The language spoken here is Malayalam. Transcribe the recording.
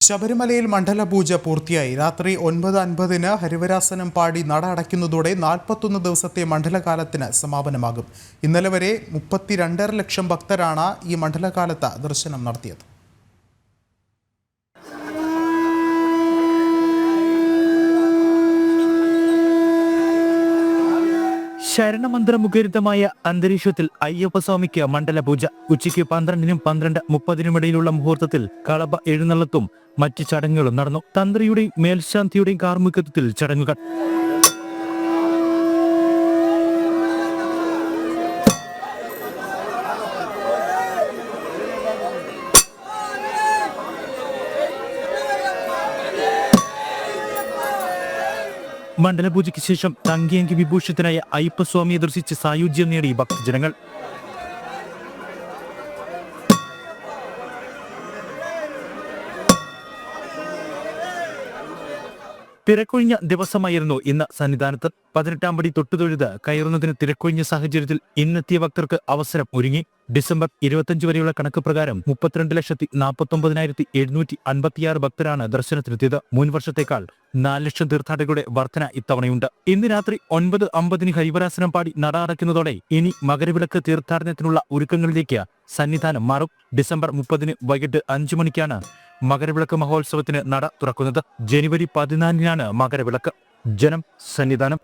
ശബരിമലയിൽ മണ്ഡലപൂജ പൂർത്തിയായി. രാത്രി 9:50 ഹരിവരാസനം പാടി നട അടയ്ക്കുന്നതോടെ 41 ദിവസത്തെ മണ്ഡലകാലത്തിന് സമാപനമാകും. ഇന്നലെ വരെ 32.5 ലക്ഷം ഭക്തരാണ് ഈ മണ്ഡലകാലത്ത് ദർശനം നടത്തിയത്. ശരണമന്ത്രമുഖരിതമായ അന്തരീക്ഷത്തിൽ അയ്യപ്പസ്വാമിക്ക് മണ്ഡലപൂജ. ഉച്ചയ്ക്ക് 12-നും 12:30-നും ഇടയിലുള്ള മുഹൂർത്തത്തിൽ കളഭ എഴുന്നള്ളത്തും മറ്റ് ചടങ്ങുകളും നടന്നു. തന്ത്രിയുടെയും മേൽശാന്തിയുടെയും കാർമ്മികത്വത്തിൽ ചടങ്ങുകൾ. മണ്ഡലപൂജയ്ക്ക് ശേഷം തങ്കയങ്കി വിഭൂഷിതനായ അയ്യപ്പസ്വാമിയെ ദർശിച്ച് സായുജ്യം നേടി ഭക്തജനങ്ങൾ. തിരക്കൊഴിഞ്ഞ ദിവസമായിരുന്നു ഇന്ന് സന്നിധാനത്ത്. 18-ാം പടി തൊട്ടുതൊഴുത് കയറുന്നതിന് തിരക്കൊഴിഞ്ഞ സാഹചര്യത്തിൽ ഇന്നെത്തിയ ഭക്തർക്ക് അവസരം ഒരുങ്ങി. ഡിസംബർ 25 വരെയുള്ള കണക്ക് പ്രകാരം 32,49,756 ഭക്തരാണ് ദർശനത്തിനെത്തിയത്. മുൻ വർഷത്തേക്കാൾ 4 ലക്ഷം തീർത്ഥാടകരുടെ വർധന ഇത്തവണയുണ്ട്. ഇന്ന് രാത്രി 9:50 ഹരിവരാസനം പാടി നട അടയ്ക്കുന്നതോടെ ഇനി മകരവിളക്ക് തീർത്ഥാടനത്തിനുള്ള ഒരുക്കങ്ങളിലേക്ക് സന്നിധാനം മാറും. ഡിസംബർ 30 വൈകിട്ട് 5 മണിക്കാണ് മകരവിളക്ക് മഹോത്സവത്തിന് നട തുറക്കുന്നത്. ജനുവരി 14 മകരവിളക്ക്. ജനം, സന്നിധാനം.